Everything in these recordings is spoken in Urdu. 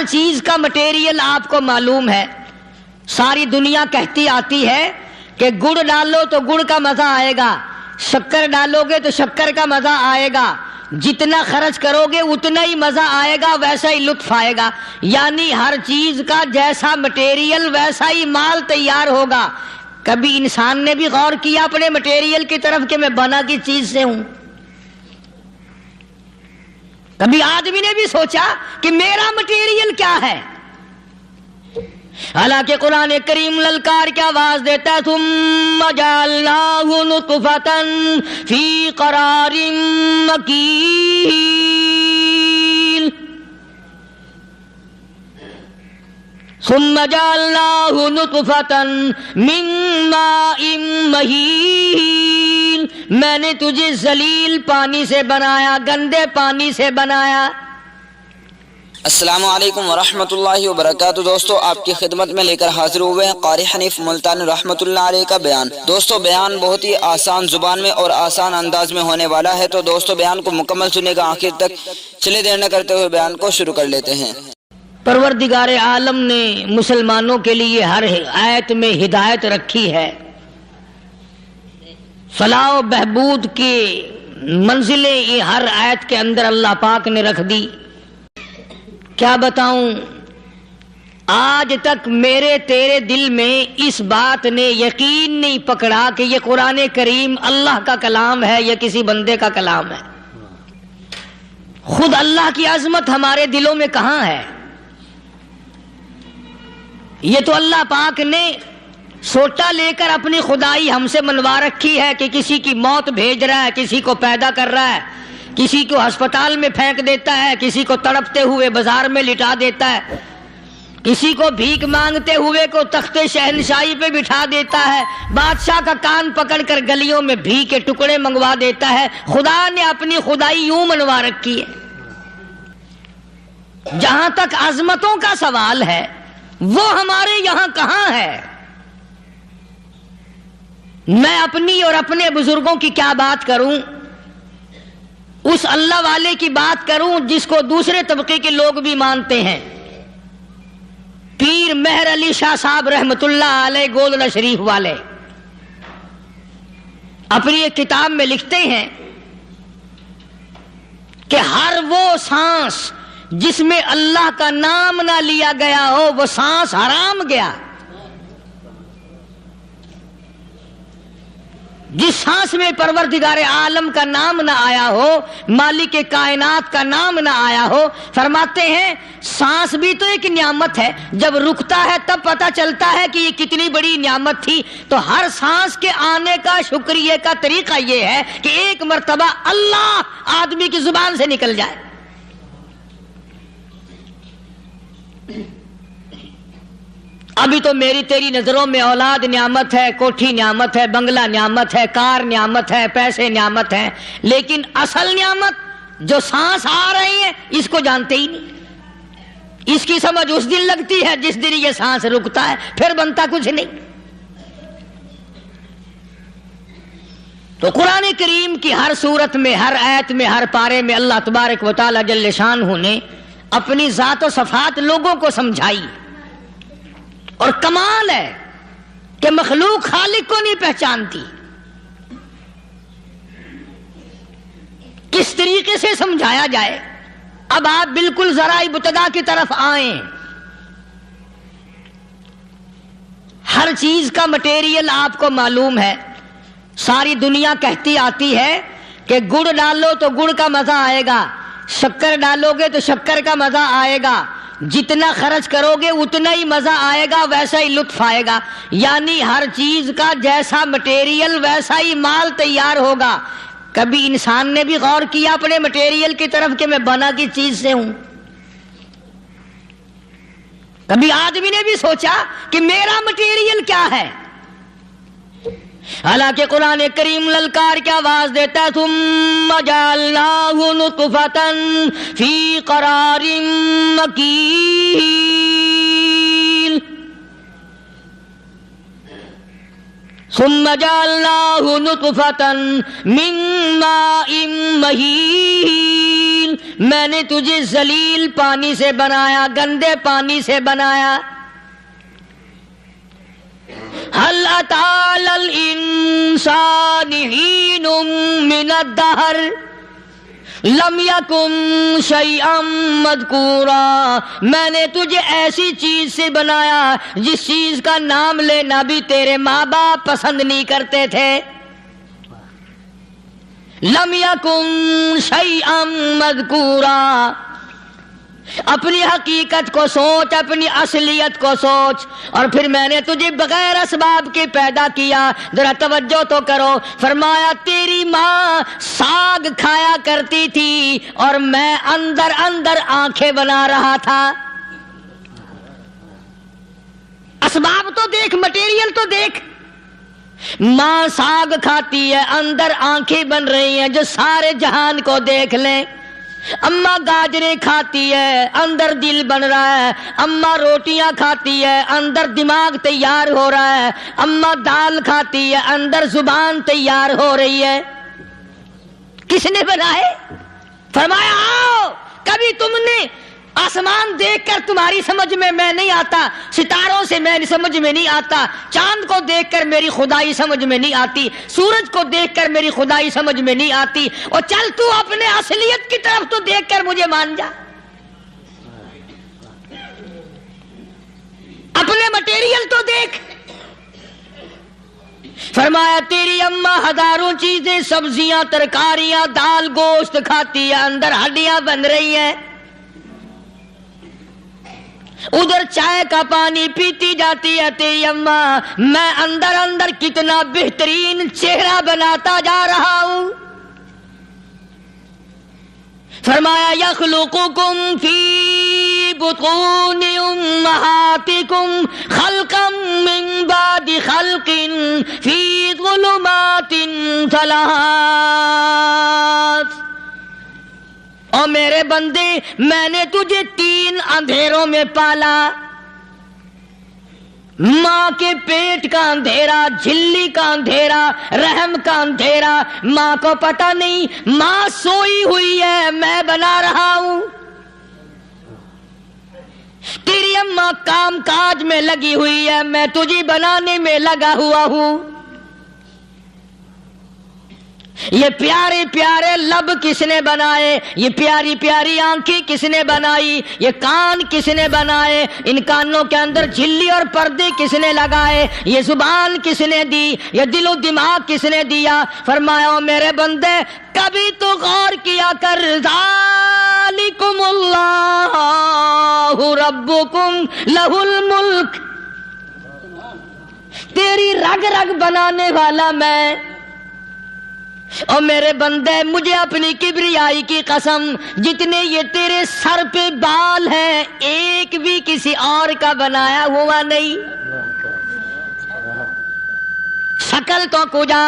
ہر چیز کا مٹیریل آپ کو معلوم ہے. ساری دنیا کہتی آتی ہے کہ گڑ ڈالو تو گڑ کا مزہ آئے گا، شکر ڈالو گے تو شکر کا مزہ آئے گا، جتنا خرچ کرو گے اتنا ہی مزہ آئے گا، ویسا ہی لطف آئے گا. یعنی ہر چیز کا جیسا مٹیریل ویسا ہی مال تیار ہوگا. کبھی انسان نے بھی غور کیا اپنے مٹیریل کی طرف کہ میں بنا کس چیز سے ہوں؟ کبھی آدمی نے بھی سوچا کہ میرا مٹیریل کیا ہے؟ حالانکہ قرآن کریم للکار کی آواز دیتا ہے ثم جعلناہ نطفۃ فی قرار مکین. ثم جعلناہ نطفۃ من ماء مہین. میں نے تجھے ذلیل پانی سے بنایا، گندے پانی سے بنایا. السلام علیکم ورحمۃ اللہ وبرکاتہ. دوستو آپ کی خدمت میں لے کر حاضر ہوئے ہیں قاری حنیف ملتانی رحمۃ اللہ علیہ کا بیان. دوستو بیان بہت ہی آسان زبان میں اور آسان انداز میں ہونے والا ہے، تو دوستو بیان کو مکمل سننے کا آخر تک. چلے دیر نہ کرتے ہوئے بیان کو شروع کر لیتے ہیں. پروردگار عالم نے مسلمانوں کے لیے ہر آیت میں ہدایت رکھی ہے، فلاح و بہبود کی منزلیں یہ ہر آیت کے اندر اللہ پاک نے رکھ دی. کیا بتاؤں، آج تک میرے تیرے دل میں اس بات نے یقین نہیں پکڑا کہ یہ قرآن کریم اللہ کا کلام ہے یا کسی بندے کا کلام ہے. خود اللہ کی عظمت ہمارے دلوں میں کہاں ہے؟ یہ تو اللہ پاک نے سوٹا لے کر اپنی خدائی ہم سے منوا رکھی ہے کہ کسی کی موت بھیج رہا ہے، کسی کو پیدا کر رہا ہے، کسی کو ہسپتال میں پھینک دیتا ہے، کسی کو تڑپتے ہوئے بازار میں لٹا دیتا ہے، کسی کو بھیک مانگتے ہوئے کو تخت شہنشاہی پہ بٹھا دیتا ہے، بادشاہ کا کان پکڑ کر گلیوں میں بھیک کے ٹکڑے منگوا دیتا ہے. خدا نے اپنی خدائی یوں منوا رکھی ہے. جہاں تک عظمتوں کا سوال ہے وہ ہمارے یہاں کہاں ہے؟ میں اپنی اور اپنے بزرگوں کی کیا بات کروں، اس اللہ والے کی بات کروں جس کو دوسرے طبقے کے لوگ بھی مانتے ہیں. پیر مہر علی شاہ صاحب رحمت اللہ علیہ گولڈا شریف والے اپنی ایک کتاب میں لکھتے ہیں کہ ہر وہ سانس جس میں اللہ کا نام نہ لیا گیا ہو وہ سانس حرام گیا. جس سانس میں پروردگار عالم کا نام نہ آیا ہو، مالک کائنات کا نام نہ آیا ہو، فرماتے ہیں سانس بھی تو ایک نعمت ہے، جب رکتا ہے تب پتہ چلتا ہے کہ یہ کتنی بڑی نعمت تھی. تو ہر سانس کے آنے کا شکریہ کا طریقہ یہ ہے کہ ایک مرتبہ اللہ آدمی کی زبان سے نکل جائے. ابھی تو میری تیری نظروں میں اولاد نعمت ہے، کوٹھی نعمت ہے، بنگلہ نعمت ہے، کار نعمت ہے، پیسے نعمت ہیں، لیکن اصل نعمت جو سانس آ رہی ہے اس کو جانتے ہی نہیں. اس کی سمجھ اس دن لگتی ہے جس دن یہ سانس رکتا ہے، پھر بنتا کچھ نہیں. تو قرآن کریم کی ہر صورت میں، ہر آیت میں، ہر پارے میں اللہ تبارک و تعالی جل شانہ نے اپنی ذات و صفات لوگوں کو سمجھائی. اور کمال ہے کہ مخلوق خالق کو نہیں پہچانتی. کس طریقے سے سمجھایا جائے؟ اب آپ بالکل ذرا ابتدا کی طرف آئیں. ہر چیز کا مٹیریل آپ کو معلوم ہے. ساری دنیا کہتی آتی ہے کہ گڑ ڈالو تو گڑ کا مزہ آئے گا، شکر ڈالو گے تو شکر کا مزہ آئے گا، جتنا خرچ کرو گے اتنا ہی مزہ آئے گا، ویسا ہی لطف آئے گا. یعنی ہر چیز کا جیسا مٹیریل ویسا ہی مال تیار ہوگا. کبھی انسان نے بھی غور کیا اپنے مٹیریل کی طرف کہ میں بنا کس چیز سے ہوں؟ کبھی آدمی نے بھی سوچا کہ میرا مٹیریل کیا ہے؟ حالانکہ قرآن کریم للکار کی آواز دیتا ہے ثم جعلناہ نطفۃ فی قرار مکین. ثم جعلناہ نطفۃ من ماء مہین. میں نے تجھے ذلیل پانی سے بنایا، گندے پانی سے بنایا۔ هل أتى على الإنسان حين من الدهر لم يكن شيئا مذكورا، میں نے تجھے ایسی چیز سے بنایا جس چیز کا نام لینا بھی تیرے ماں باپ پسند نہیں کرتے تھے۔ لم يكن شيئا مذكورا، اپنی حقیقت کو سوچ، اپنی اصلیت کو سوچ۔ اور پھر میں نے تجھے بغیر اسباب کے پیدا کیا، ذرا توجہ تو کرو۔ فرمایا تیری ماں ساگ کھایا کرتی تھی اور میں اندر اندر آنکھیں بنا رہا تھا۔ اسباب تو دیکھ، مٹیریل تو دیکھ۔ ماں ساگ کھاتی ہے، اندر آنکھیں بن رہی ہیں جو سارے جہان کو دیکھ لیں۔ اماں گاجریں کھاتی ہے، اندر دل بن رہا ہے۔ اماں روٹیاں کھاتی ہے، اندر دماغ تیار ہو رہا ہے۔ اماں دال کھاتی ہے، اندر زبان تیار ہو رہی ہے۔ کس نے بنائے؟ فرمایا آؤ، کبھی تم نے آسمان دیکھ کر تمہاری سمجھ میں نہیں آتا، ستاروں سے میں سمجھ میں نہیں آتا، چاند کو دیکھ کر میری خدائی سمجھ میں نہیں آتی، سورج کو دیکھ کر میری خدائی سمجھ میں نہیں آتی، اور چل تو اپنے اصلیت کی طرف تو دیکھ کر مجھے مان جا، اپنے مٹیریل تو دیکھ۔ فرمایا تیری اماں ہزاروں چیزیں، سبزیاں، ترکاریاں، دال، گوشت کھاتی ہے، اندر ہڈیاں بن رہی ہیں۔ ادھر چائے کا پانی پیتی جاتی ہے تیری اماں، میں اندر اندر کتنا بہترین چہرہ بناتا جا رہا ہوں۔ فرمایا یخلقکم فی بطون امہاتکم خلقا من بعد خلق فی ظلمات ثلاث، اور میرے بندے میں نے تجھے 3 اندھیروں میں پالا، ماں کے پیٹ کا اندھیرا، جھلی کا اندھیرا، رحم کا اندھیرا، ماں کو پتہ نہیں، ماں سوئی ہوئی ہے، میں بنا رہا ہوں۔ تیری اماں کام کاج میں لگی ہوئی ہے، میں تجھے بنانے میں لگا ہوا ہوں۔ یہ پیارے پیارے لب کس نے بنائے؟ یہ پیاری پیاری آنکھیں کس نے بنائی؟ یہ کان کس نے بنائے؟ ان کانوں کے اندر جھلی اور پردے کس نے لگائے؟ یہ زبان کس نے دی؟ یہ دل و دماغ کس نے دیا؟ فرمایا میرے بندے کبھی تو غور کیا کر، ذالکم اللہ ربکم لہ الملک، تیری رگ رگ بنانے والا میں۔ اور میرے بندے مجھے اپنی کبریائی کی قسم، جتنے یہ تیرے سر پہ بال ہیں ایک بھی کسی اور کا بنایا ہوا نہیں۔ شکل تو کجا،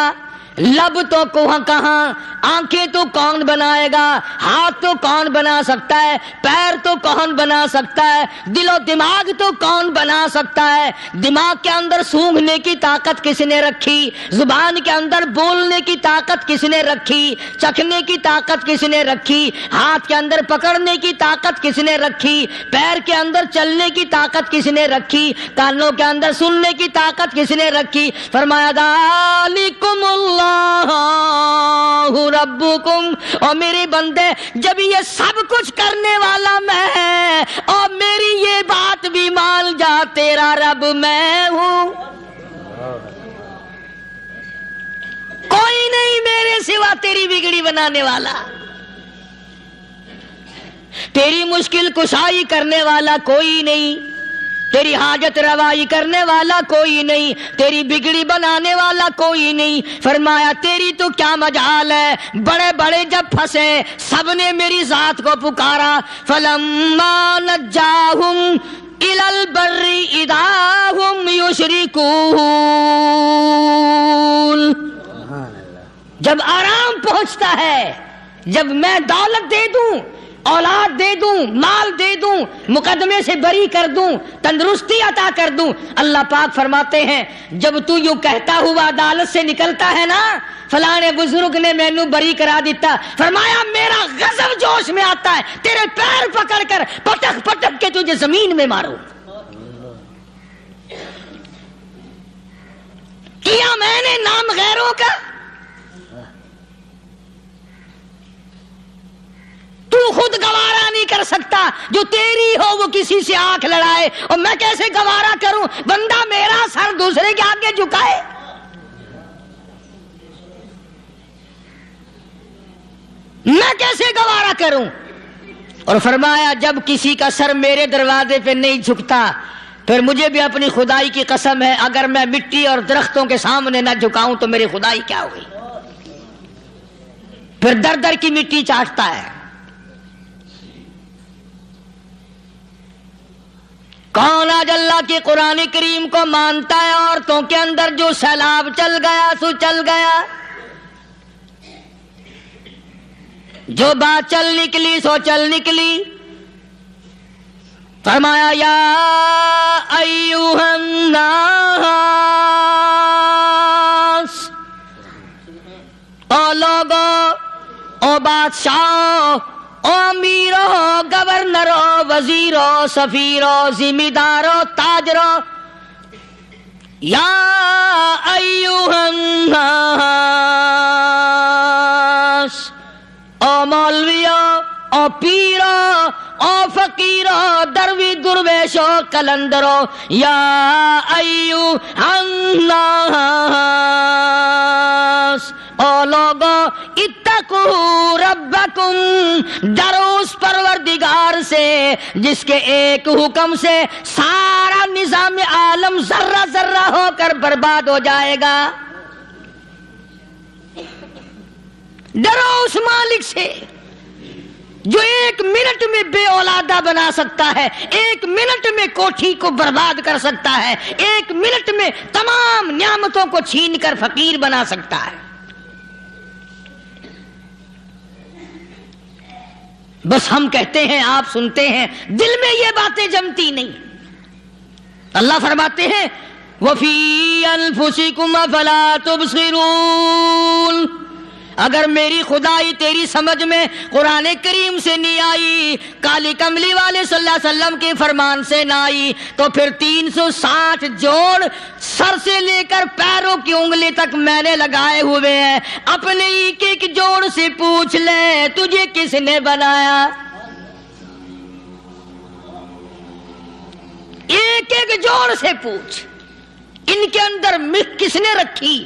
لب تو کہاں، آنکھیں تو کون بنائے گا، ہاتھ تو کون بنا سکتا ہے، پیر تو کون بنا سکتا ہے، دل و دماغ تو کون بنا سکتا ہے؟ دماغ کے اندر سونگھنے کی طاقت کس نے رکھی؟ زبان کے اندر بولنے کی طاقت کس نے رکھی؟ چکھنے کی طاقت کس نے رکھی؟ ہاتھ کے اندر پکڑنے کی طاقت کس نے رکھی؟ پیر کے اندر چلنے کی طاقت کس نے رکھی؟ کانوں کے اندر سننے کی طاقت کس نے رکھی؟ فرمایا ذالکم اللہ ربکم، اور میرے بندے جب یہ سب کچھ کرنے والا میں اور میری یہ بات بھی مان جا تیرا رب میں ہوں، کوئی نہیں میرے سوا تیری بگڑی بنانے والا، تیری مشکل کشائی کرنے والا کوئی نہیں، تیری حاجت روائی کرنے والا کوئی نہیں، تیری بگڑی بنانے والا کوئی نہیں۔ فرمایا تیری تو کیا مجال ہے، بڑے بڑے جب پھنسے سب نے میری ذات کو پکارا، فلما نجاہم الی البر اذا ہم یشرکون، جب آرام پہنچتا ہے، جب میں دولت دے دوں، اولاد دے دوں، مال دے دوں، مقدمے سے بری کر دوں، تندرستی عطا کر دوں۔ اللہ پاک فرماتے ہیں جب تو یوں کہتا ہوا عدالت سے نکلتا ہے نا، فلاں بزرگ نے مینوں بری کرا دیتا، فرمایا میرا غضب جوش میں آتا ہے، تیرے پیر پکڑ کر پٹک پٹک کے تجھے زمین میں ماروں۔ کیا میں نے نام غیروں کا؟ تو خود گوارا نہیں کر سکتا، جو تیری ہو وہ کسی سے آنکھ لڑائے، اور میں کیسے گوارا کروں بندہ میرا سر دوسرے کے آگے جھکائے؟ میں کیسے گوارا کروں؟ اور فرمایا جب کسی کا سر میرے دروازے پہ نہیں جھکتا، پھر مجھے بھی اپنی خدائی کی قسم ہے اگر میں مٹی اور درختوں کے سامنے نہ جھکاؤں تو میری خدائی کیا ہوئی؟ پھر در در کی مٹی چاٹتا ہے۔ کون آج اللہ کی قرآن کریم کو مانتا ہے؟ عورتوں کے اندر جو سیلاب چل گیا سو چل گیا، جو بات چل نکلی سو چل نکلی۔ فرمایا یا ایھا الناس، او لوگو، او بادشاہ، او امیرو، گورنرو، وزیرو، سفیرو، ذمہ دارو، تاجرو، یا ایھا الناس، او مولویو، او پیرو، او فقیرو، دروی درویشو، کلندرو، یا ایھا الناس، او لوگو، اتقوا ربکم، ڈرو اس پروردگار سے جس کے ایک حکم سے سارا نظام عالم ذرہ ذرہ ہو کر برباد ہو جائے گا۔ ڈرو اس مالک سے جو ایک منٹ میں بے اولادہ بنا سکتا ہے، ایک منٹ میں کوٹھی کو برباد کر سکتا ہے، ایک منٹ میں تمام نعمتوں کو چھین کر فقیر بنا سکتا ہے۔ بس ہم کہتے ہیں، آپ سنتے ہیں، دل میں یہ باتیں جمتی نہیں۔ اللہ فرماتے ہیں وَفِي أَنفُسِكُمْ أَفَلَا تُبْصِرُونَ، اگر میری خدائی تیری سمجھ میں قرآن کریم سے نہیں آئی، کالی کملی والے صلی اللہ علیہ وسلم کے فرمان سے نہ آئی، تو پھر 360 جوڑ سر سے لے کر پیروں کی انگلی تک میں نے لگائے ہوئے ہیں۔ اپنے ایک ایک جوڑ سے پوچھ لے تجھے کس نے بنایا؟ ایک ایک جوڑ سے پوچھ، ان کے اندر مکھ کس نے رکھی؟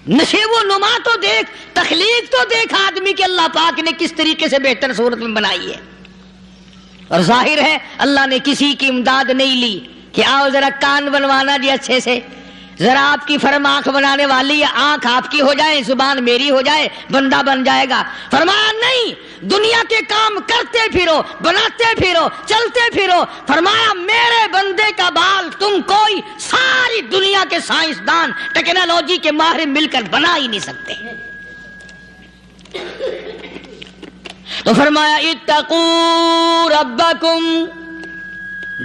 نشے و نما تو دیکھ، تخلیق تو دیکھ آدمی کے اللہ پاک نے کس طریقے سے بہتر صورت میں بنائی ہے۔ اور ظاہر ہے اللہ نے کسی کی امداد نہیں لی کہ آؤ ذرا کان بنوانا جی اچھے سے، ذرا آپ کی فرم آنکھ بنانے والی ہے، آنکھ آپ کی ہو جائے، زبان میری ہو جائے، بندہ بن جائے گا۔ فرمایا نہیں، دنیا کے کام کرتے پھرو، بناتے پھرو، چلتے پھرو۔ فرمایا میرے بندے کا بال تم کوئی ساری دنیا کے سائنسدان ٹیکنالوجی کے ماہر مل کر بنا ہی نہیں سکتے۔ تو فرمایا اتقوا ربکم،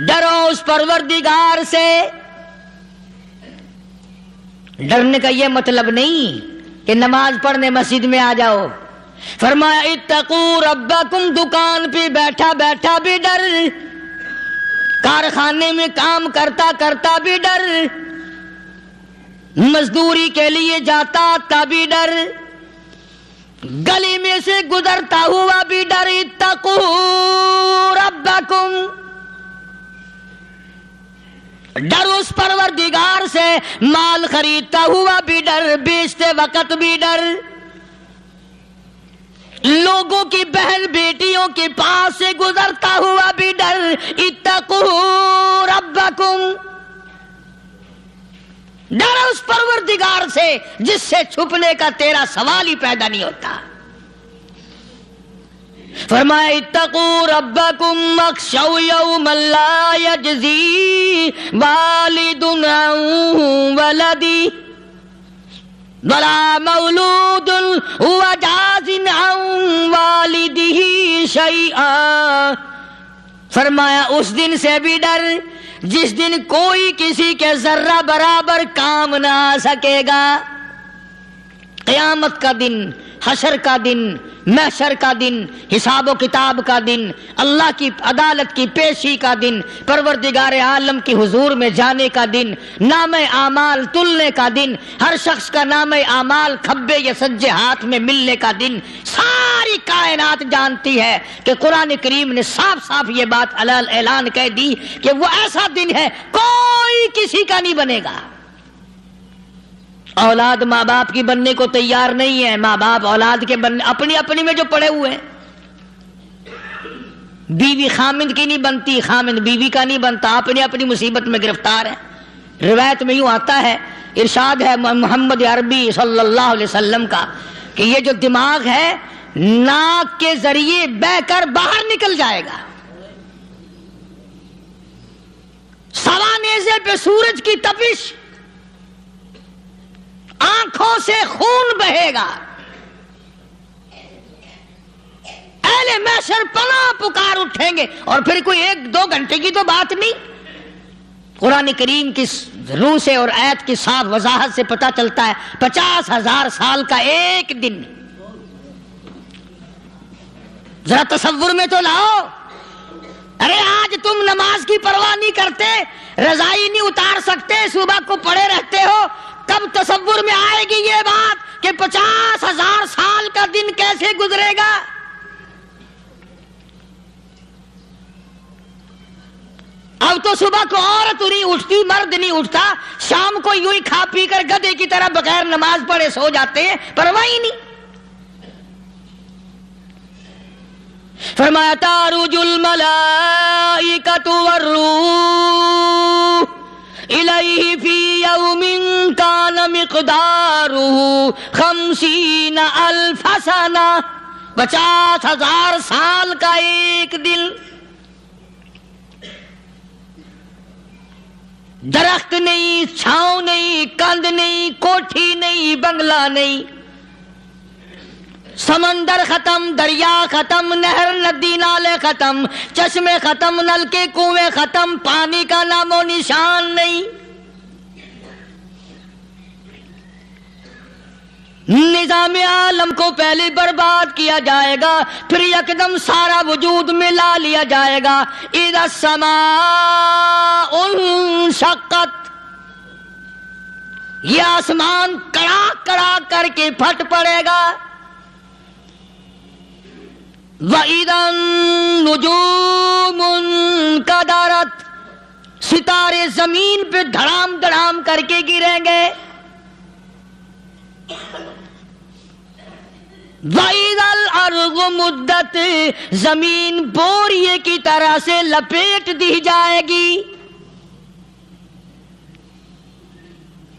ڈرو اس پروردگار سے۔ ڈرنے کا یہ مطلب نہیں کہ نماز پڑھنے مسجد میں آ جاؤ۔ فرمایا اتقوا ربکم، دکان پہ بیٹھا بیٹھا بھی ڈر، کارخانے میں کام کرتا کرتا بھی ڈر، مزدوری کے لیے جاتا تبھی ڈر، گلی میں سے گزرتا ہوا بھی ڈر۔ اتقوا ربکم، ڈر اس پروردگار سے، مال خریدتا ہوا بھی ڈر، بیچتے وقت بھی ڈر، لوگوں کی بہن بیٹیوں کے پاس سے گزرتا ہوا بھی ڈر۔ اتقوا ربکم، ڈر اس پروردگار سے جس سے چھپنے کا تیرا سوال ہی پیدا نہیں ہوتا۔ فرمایا اتقوا ربکم واخشوا یوما لا یجزی والد عن ولدہ ولا مولود هو جاز عن شیئا، فرمایا اس دن سے بھی ڈر جس دن کوئی کسی کے ذرہ برابر کام نہ آ سکے گا۔ قیامت کا دن، حشر کا دن، محشر کا دن، حساب و کتاب کا دن، اللہ کی عدالت کی پیشی کا دن، پروردگار عالم کی حضور میں جانے کا دن، نام اعمال تلنے کا دن، ہر شخص کا نام اعمال کھبے یا سجے ہاتھ میں ملنے کا دن۔ ساری کائنات جانتی ہے کہ قرآن کریم نے صاف صاف یہ بات اعلان کہہ دی کہ وہ ایسا دن ہے کوئی کسی کا نہیں بنے گا۔ اولاد ماں باپ کی بننے کو تیار نہیں ہے، ماں باپ اولاد کے بننے اپنی اپنی میں جو پڑے ہوئے ہیں۔ بیوی خامند کی نہیں بنتی، خامند بیوی کا نہیں بنتا، اپنی اپنی مصیبت میں گرفتار ہے۔ روایت میں یوں آتا ہے، ارشاد ہے محمد عربی صلی اللہ علیہ وسلم کا کہ یہ جو دماغ ہے ناک کے ذریعے بہہ کر باہر نکل جائے گا، سوا نیزے پہ سورج کی تپش، آنکھوں سے خون بہے گا، اہل محشر پناہ پکار اٹھیں گے، اور پھر کوئی 1-2 گھنٹے کی تو بات نہیں۔ قرآن کریم کی روح سے اور آیت کی صاف وضاحت سے پتہ چلتا ہے 50,000 سال کا ایک دن۔ ذرا تصور میں تو لاؤ، ارے آج تم نماز کی پرواہ نہیں کرتے، رضائی نہیں اتار سکتے، صبح کو پڑے رہتے ہو، کب تصور میں آئے گی یہ بات کہ 50,000 سال کا دن کیسے گزرے گا؟ اب تو صبح کو عورت نہیں اٹھتی، مرد نہیں اٹھتا، شام کو یوں ہی کھا پی کر گدھے کی طرح بغیر نماز پڑھے سو جاتے ہیں، پرواہ ہی نہیں۔ فرمایا تعرج الملائکۃ والروح الیہ فی یوم کان مقدارہ 50,000 سنہ، 50,000 سال کا ایک دن۔ درخت نہیں، چھاؤں نہیں، کند نہیں، کوٹھی نہیں، بنگلہ نہیں، سمندر ختم، دریا ختم، نہر ندی نالے ختم، چشمے ختم، نل کے کنویں ختم، پانی کا نام و نشان نہیں۔ نظام عالم کو پہلے برباد کیا جائے گا، پھر یکدم سارا وجود ملا لیا جائے گا۔ اذا السماء انشقت، یہ آسمان کڑاک کڑاک کر کے پھٹ پڑے گا۔ وَإِذَا النُّجُومُ انْكَدَرَتْ، ستارے زمین پہ دھڑام دھڑام کر کے گریں گے۔ وَإِذَا الْأَرْضُ مُدَّتْ، زمین بوریے کی طرح سے لپیٹ دی جائے گی۔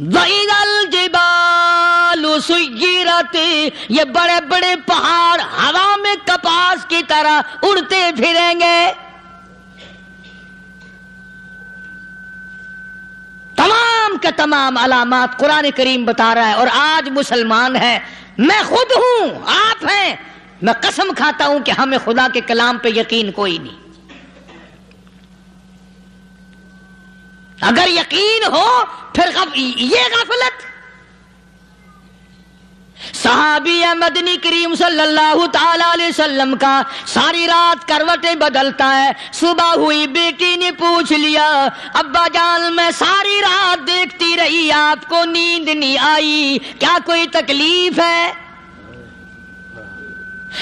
وَإِذَا الْجِبَالُ سُيِّرَتْ، یہ بڑے بڑے پہاڑ ہوا میں کپاس کی طرح اڑتے پھریں گے۔ تمام کے تمام علامات قرآن کریم بتا رہا ہے، اور آج مسلمان ہے، میں خود ہوں، آپ ہیں، میں قسم کھاتا ہوں کہ ہمیں خدا کے کلام پہ یقین کوئی نہیں۔ اگر یقین ہو پھر یہ غفلت۔ صحابی مدنی کریم صلی اللہ تعالی علیہ وسلم کا ساری رات کروٹیں بدلتا ہے، صبح ہوئی بیٹی نے پوچھ لیا، ابا جان میں ساری رات دیکھتی رہی، آپ کو نیند نہیں آئی، کیا کوئی تکلیف ہے؟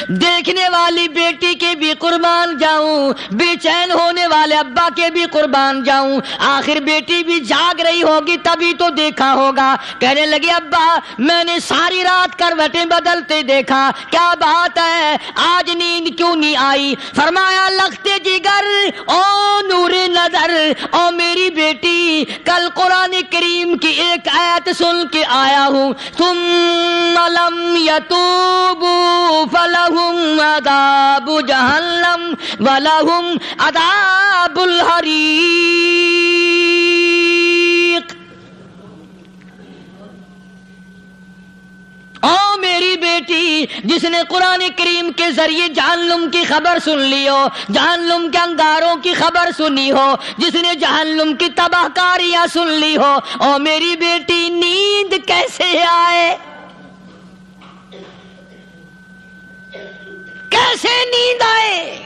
دیکھنے والی بیٹی کے بھی قربان جاؤں، بے چین ہونے والے ابا کے بھی قربان جاؤں، آخر بیٹی بھی جاگ رہی ہوگی تبھی تو دیکھا ہوگا۔ کہنے لگے ابا میں نے ساری رات کروٹیں بدلتے دیکھا، کیا بات ہے، آج نیند کیوں نہیں آئی؟ فرمایا لختے جگر او نور نظر، او میری بیٹی کل قرآن کریم کی ایک آیت سن کے آیا ہوں، ثم لم یتوبوا فلہم عذاب جہنم ولہم عذاب الحریق۔ او میری بیٹی بیٹی جس نے قرآن کریم کے ذریعے جہنم کی خبر سن لی ہو، جہنم کے انگاروں کی خبر سنی ہو، جس نے جہنم کی تباہ کاریاں سن لی ہو، او میری بیٹی نیند کیسے آئے؟ کیسے نیند آئے؟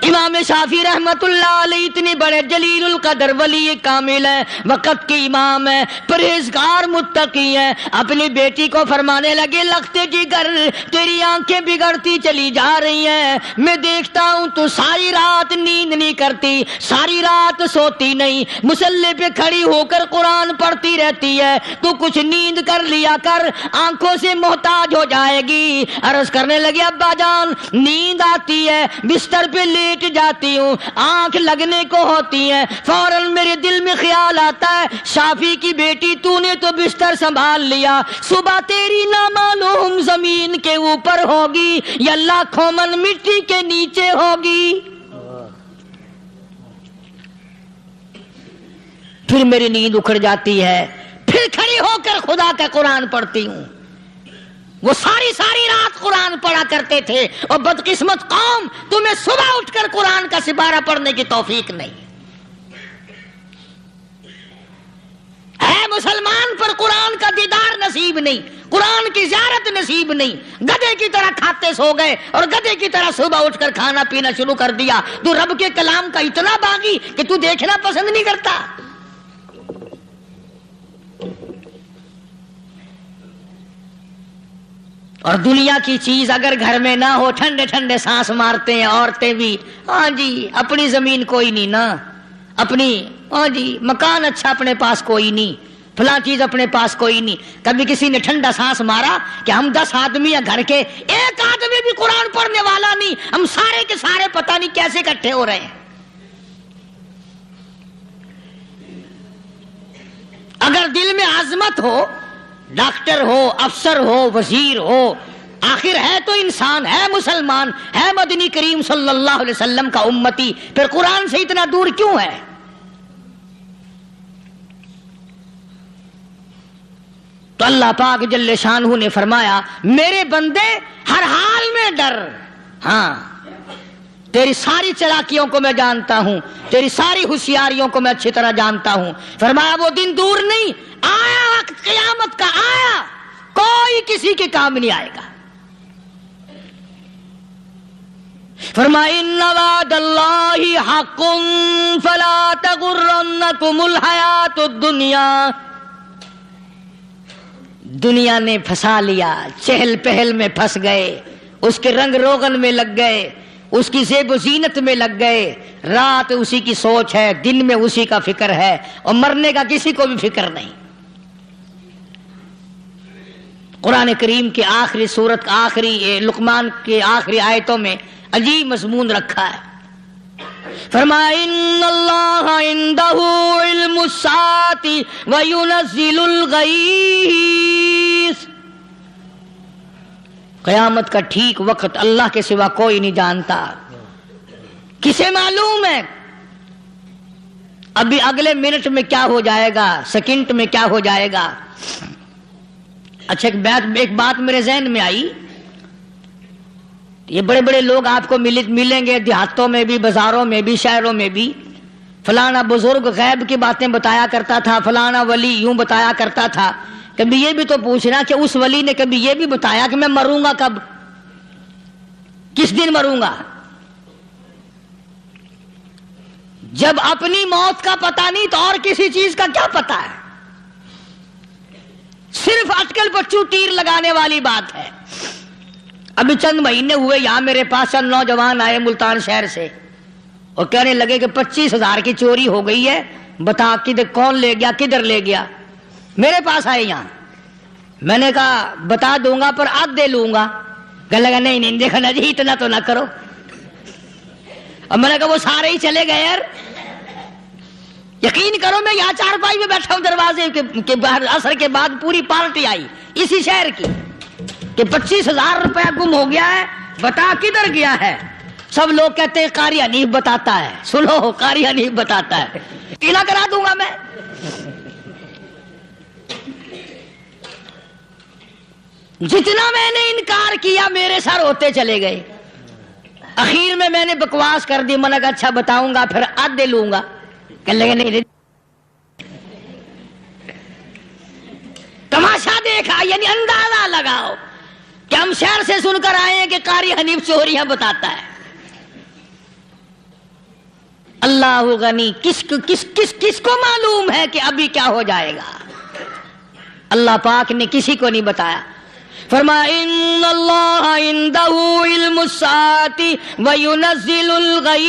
امام شافعی رحمت اللہ علیہ اتنی بڑے جلیل القدر ولی کامل ہے، وقت کی امام ہے، پرہیزگار متقی ہے، اپنی بیٹی کو فرمانے لگے لختے جگر تیری آنکھیں بگڑتی چلی جا رہی ہیں، میں دیکھتا ہوں تو ساری رات نیند نہیں کرتی، ساری رات سوتی نہیں، مصلی پہ کھڑی ہو کر قرآن پڑھتی رہتی ہے، تو کچھ نیند کر لیا کر، آنکھوں سے محتاج ہو جائے گی۔ عرض کرنے لگے ابا جان نیند آتی ہے، بستر پہ لیٹ جاتی ہوں، آنکھ لگنے کو ہوتی ہے، فوراً میرے دل میں خیال آتا ہے شافی کی بیٹی تو نے تو بستر سنبھال لیا، صبح تیری نہ معلوم زمین کے اوپر ہوگی یا لاکھوں من مٹی کے نیچے ہوگی۔ پھر میری نیند اکھڑ جاتی ہے، پھر کھڑی ہو کر خدا کا قرآن پڑھتی ہوں۔ وہ ساری رات قرآن پڑھا کرتے تھے، اور بدقسمت قوم تمہیں صبح اٹھ کر قرآن کا سپارہ پڑھنے کی توفیق نہیں ہے۔ مسلمان پر قرآن کا دیدار نصیب نہیں، قرآن کی زیارت نصیب نہیں، گدھے کی طرح کھاتے سو گئے اور گدھے کی طرح صبح اٹھ کر کھانا پینا شروع کر دیا۔ تو رب کے کلام کا اتنا باغی کہ تو دیکھنا پسند نہیں کرتا۔ اور دنیا کی چیز اگر گھر میں نہ ہو، ٹھنڈے ٹھنڈے سانس مارتے ہیں عورتیں بھی، ہاں جی اپنی زمین کوئی نہیں نا، اپنی ہاں جی مکان اچھا اپنے پاس کوئی نہیں، فلاں چیز اپنے پاس کوئی نہیں۔ کبھی کسی نے ٹھنڈا سانس مارا کہ ہم 10 آدمی ہیں گھر کے، ایک آدمی بھی قرآن پڑھنے والا نہیں، ہم سارے کے سارے پتہ نہیں کیسے اکٹھے ہو رہے ہیں۔ اگر دل میں عظمت ہو، ڈاکٹر ہو، افسر ہو، وزیر ہو، آخر ہے تو انسان، ہے مسلمان، ہے مدنی کریم صلی اللہ علیہ وسلم کا امتی، پھر قرآن سے اتنا دور کیوں ہے؟ تو اللہ پاک جل شانہ نے فرمایا میرے بندے ہر حال میں ڈر، ہاں تیری ساری چلاکیوں کو میں جانتا ہوں، تیری ساری ہوشیاریوں کو میں اچھی طرح جانتا ہوں۔ فرمایا وہ دن دور نہیں، آیا وقت قیامت کا، آیا، کوئی کسی کے کام نہیں آئے گا۔ فرمایا ان وعد اللہ حق فلا تغرنکم الحیات الدنیا۔ دنیا نے پھنسا لیا، چہل پہل میں پھنس گئے، اس کے رنگ روغن میں لگ گئے، اس کی زیب و زینت میں لگ گئے، رات اسی کی سوچ ہے، دن میں اسی کا فکر ہے، اور مرنے کا کسی کو بھی فکر نہیں۔ قرآن کریم کے آخری سورت آخری لقمان کے آخری آیتوں میں عجیب مضمون رکھا ہے۔ فرمایا ان اللہ عندہ علم الساعۃ وینزل الغیث۔ قیامت کا ٹھیک وقت اللہ کے سوا کوئی نہیں جانتا۔ کسے معلوم ہے ابھی اگلے منٹ میں کیا ہو جائے گا، سیکنڈ میں کیا ہو جائے گا؟ اچھا ایک بات میرے ذہن میں آئی، یہ بڑے بڑے لوگ آپ کو ملیں گے دیہاتوں میں بھی، بازاروں میں بھی، شہروں میں بھی، فلانا بزرگ غیب کی باتیں بتایا کرتا تھا، فلانا ولی یوں بتایا کرتا تھا۔ کبھی یہ بھی تو پوچھنا کہ اس ولی نے کبھی یہ بھی بتایا کہ میں مروں گا کب، کس دن مروں گا؟ جب اپنی موت کا پتہ نہیں تو اور کسی چیز کا کیا پتہ ہے؟ صرف اٹکل پچو تیر لگانے والی بات ہے۔ ابھی چند مہینے ہوئے یہاں میرے پاس چند نوجوان آئے ملتان شہر سے، اور کہنے لگے کہ 25,000 کی چوری ہو گئی ہے، بتا کدھر کون لے گیا، کدھر لے گیا؟ میرے پاس آئے یہاں، میں نے کہا بتا دوں گا پر آدھے لوں گا۔ کہنے لگا نہیں دیکھنا جی اتنا تو نہ کرو۔ اور میں نے کہا وہ سارے ہی چلے گئے یار، یقین کرو میں یہاں چارپائی میں بیٹھا ہوں دروازے کے باہر، عصر کے بعد پوری پارٹی آئی اسی شہر کی کہ 25,000 روپیہ گم ہو گیا ہے، بتا کدھر گیا ہے؟ سب لوگ کہتے ہیں قاری حنیف بتاتا ہے، سنو قاری حنیف بتاتا ہے، ٹیلا کرا دوں گا میں۔ جتنا میں نے انکار کیا میرے سر ہوتے چلے گئے. اخیر میں نے بکواس کر دی. میں نے کہا اچھا بتاؤں گا پھر آدھے لوں گا. کہنے لگے نہیں. تماشا دیکھا یعنی اندازہ لگاؤ کہ ہم شہر سے سن کر آئے ہیں کہ قاری حنیف چوریاں بتاتا ہے. اللہ غنی. کس کو معلوم ہے کہ ابھی کیا ہو جائے گا؟ اللہ پاک نے کسی کو نہیں بتایا. فرمایا ان اللہ عنده علم الساعة وینزل الغیث.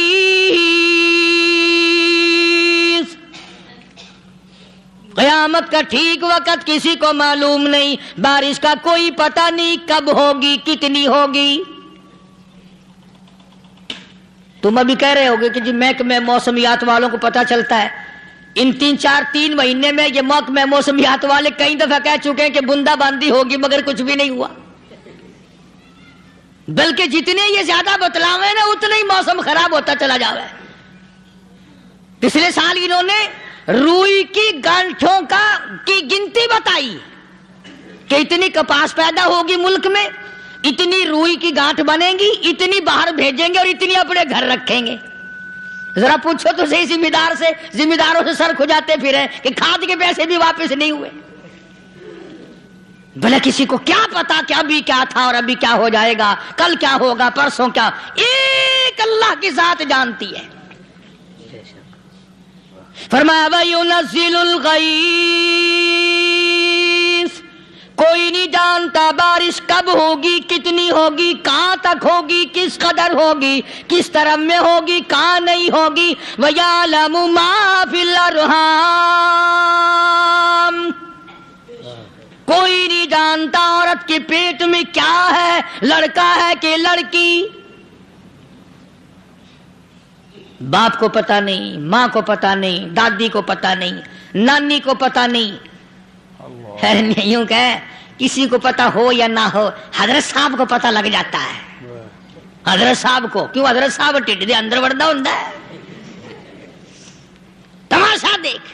قیامت کا ٹھیک وقت کسی کو معلوم نہیں. بارش کا کوئی پتہ نہیں کب ہوگی کتنی ہوگی. تم ابھی کہہ رہے ہوگے کہ جی محکمہ موسمیات والوں کو پتہ چلتا ہے. ان 3 مہینے میں یہ محکمہ موسمیات والے کئی دفعہ کہہ چکے ہیں کہ بندہ باندی ہوگی مگر کچھ بھی نہیں ہوا. بلکہ جتنے یہ زیادہ بتلاوے نا اتنا ہی موسم خراب ہوتا چلا جاوے. پچھلے سال انہوں نے روئی کی گانٹھوں کی گنتی بتائی کہ اتنی کپاس پیدا ہوگی ملک میں, اتنی روئی کی گانٹھ بنے گی, اتنی باہر بھیجیں گے اور اتنی اپنے گھر رکھیں گے. ذرا پوچھو تو صحیح ذمہ داروں سے سر کھجاتے پھرے کہ کھاد کے پیسے بھی واپس نہیں ہوئے. بھلا کسی کو کیا پتا کہ ابھی کیا تھا اور ابھی کیا ہو جائے گا, کل کیا ہوگا, پرسوں کیا. ایک اللہ کی ذات جانتی ہے. فرمایا وَيُنَزِّلُ الْغَيْثَ. کوئی نہیں جانتا بارش کب ہوگی, کتنی ہوگی, کہاں تک ہوگی, کس قدر ہوگی, کس طرف میں ہوگی, کہاں نہیں ہوگی. وَيَعْلَمُ مَا فِي الْأَرْحَامِ. کوئی نہیں جانتا عورت کے پیٹ میں کیا ہے, لڑکا ہے کہ لڑکی. باپ کو پتہ نہیں, ماں کو پتہ نہیں, دادی کو پتہ نہیں, نانی کو پتہ نہیں. یوں کہ کسی کو پتہ ہو یا نہ ہو حضرت صاحب کو پتہ لگ جاتا ہے. حضرت صاحب کو کیوں؟ حضرت صاحب ٹھڈ دے اندر وڑدا ہوندا ہے. تماشا دیکھ,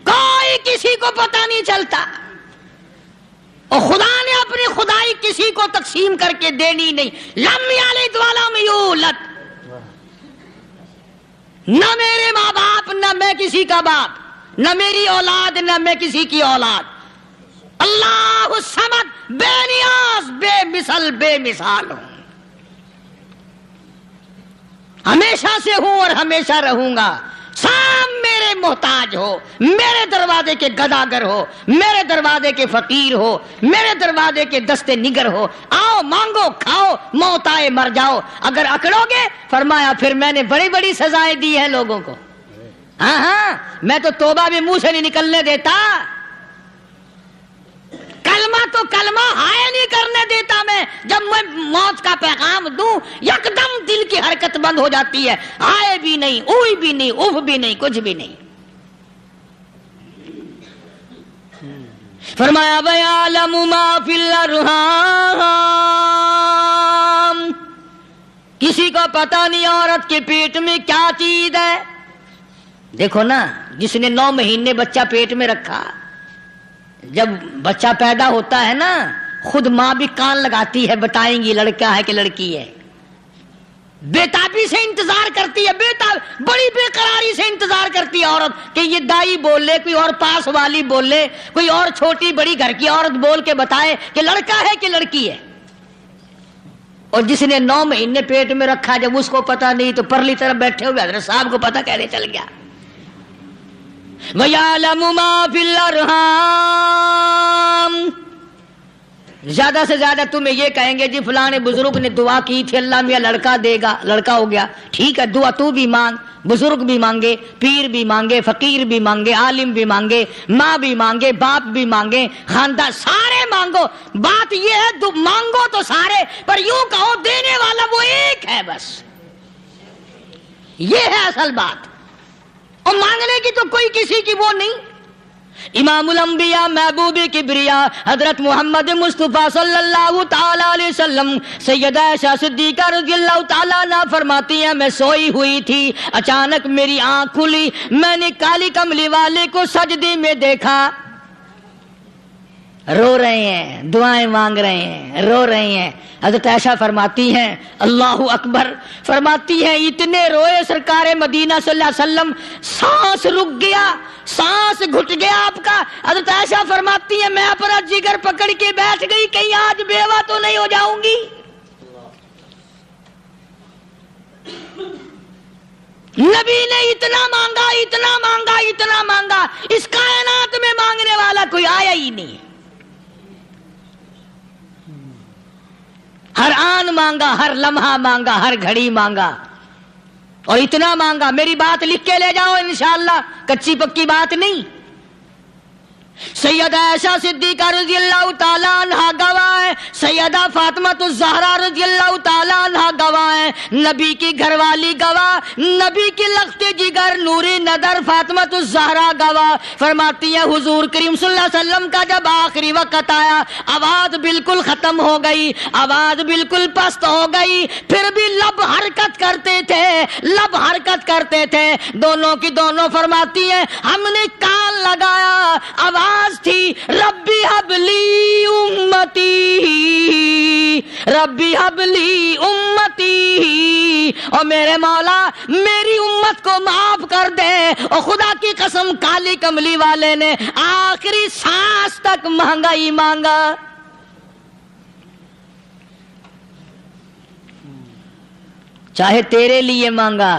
کوئی کسی کو پتہ نہیں چلتا. اور خدا نے اپنی خدائی کسی کو تقسیم کر کے دینی نہیں. لم یلد ولم یولد. نہ میرے ماں باپ, نہ میں کسی کا باپ, نہ میری اولاد, نہ میں کسی کی اولاد. اللہ الصمد, بے نیاز, بے مثال ہوں. ہمیشہ سے ہوں اور ہمیشہ رہوں گا. سب میرے محتاج ہو, میرے دروازے کے گداگر ہو, میرے دروازے کے فقیر ہو, میرے دروازے کے دستے نگر ہو. آؤ مانگو کھاؤ, موت آئے مر جاؤ. اگر اکڑو گے فرمایا پھر میں نے بڑی بڑی سزائیں دی ہیں لوگوں کو. ہاں میں تو توبہ بھی منہ سے نہیں نکلنے دیتا. کلمہ ہائے نہیں کرنے دیتا میں. جب میں موت کا پیغام دوں یکدم دل کی حرکت بند ہو جاتی ہے. ہائے بھی نہیں, اوئی بھی نہیں, اف بھی نہیں, کچھ بھی نہیں. فرمایا وَيَعْلَمُ مَا فِي الْأَرْحَامِ. کسی کو پتہ نہیں عورت کے پیٹ میں کیا چیز ہے. دیکھو نا, جس نے 9 مہینے بچہ پیٹ میں رکھا, جب بچہ پیدا ہوتا ہے نا خود ماں بھی کان لگاتی ہے, بتائیں گی لڑکا ہے کہ لڑکی ہے. بےتابی سے انتظار کرتی ہے, بڑی بے قراری سے انتظار کرتی ہے عورت کہ یہ دائی بول لے, کوئی اور پاس والی بول لے, کوئی اور چھوٹی بڑی گھر کی عورت بول کے بتائے کہ لڑکا ہے کہ لڑکی ہے. اور جس نے 9 مہینے پیٹ میں رکھا جب اس کو پتا نہیں تو پرلی طرف بیٹھے ہوئے حضرت صاحب کو پتا کیسے چل گیا. وَيَعْلَمُ مَا فِي الْأَرْحَامِ. زیادہ سے زیادہ تمہیں یہ کہیں گے جی فلاں بزرگ نے دعا کی تھی اللہ میاں لڑکا دے گا, لڑکا ہو گیا. ٹھیک ہے, دعا تو بھی مانگ, بزرگ بھی مانگے, پیر بھی مانگے, فقیر بھی مانگے, عالم بھی مانگے, ماں بھی مانگے, باپ بھی مانگے, خاندان سارے مانگو. بات یہ ہے مانگو تو سارے, پر یوں کہو دینے والا وہ ایک ہے بس. یہ ہے اصل بات. اور مانگنے کی تو کوئی کسی کی وہ نہیں. امام الانبیاء محبوب کبریا حضرت محمد مصطفیٰ صلی اللہ تعالی علیہ وسلم سیدہ عائشہ صدیقہ رضی اللہ تعالیٰ عنہ فرماتی ہیں میں سوئی ہوئی تھی, اچانک میری آنکھ کھلی, میں نے کالی کملی والے کو سجدے میں دیکھا. رو رہے ہیں، دعائیں مانگ رہے ہیں، رو رہے ہیں. حضرت عائشہ فرماتی ہیں اللہ اکبر، فرماتی ہیں اتنے روئے سرکار مدینہ صلی اللہ علیہ وسلم، سانس رک گیا، سانس گھٹ گیا آپ کا. حضرت عائشہ فرماتی ہیں میں اپنا جگر پکڑ کے بیٹھ گئی، کہیں آج بیوہ تو نہیں ہو جاؤں گی. نبی نے اتنا مانگا، اتنا مانگا، اتنا مانگا، اس کائنات میں مانگنے والا کوئی آیا ہی نہیں. ہر آن مانگا، ہر لمحہ مانگا، ہر گھڑی مانگا، اور اتنا مانگا. میری بات لکھ کے لے جاؤ انشاءاللہ، کچی پکی بات نہیں. سیدہ عائشہ صدیقہ رضی اللہ تعالیٰ عنہ گواہ ہے، سیدہ فاطمہ الزہرا رضی اللہ تعالیٰ عنہ گواہ ہے، نبی کی گھر والی گواہ، نبی کی لخت جگر نوری نظر فاطمہ الزہرا گواہ. فرماتی ہیں حضور کریم صلی اللہ علیہ وسلم کا جب آخری وقت آیا، آواز بالکل ختم ہو گئی، آواز بالکل پست ہو گئی، پھر بھی لب حرکت کرتے تھے، لب حرکت کرتے تھے، دونوں کی دونوں. فرماتی ہیں ہم نے کان لگایا، آواز تھی ربی حبلی امتی، ربی حبلی امتی، اور میرے مولا میری امت کو معاف کر دے. اور خدا کی قسم کالی کملی والے نے آخری سانس تک مانگا ہی مانگا. چاہے تیرے لیے مانگا،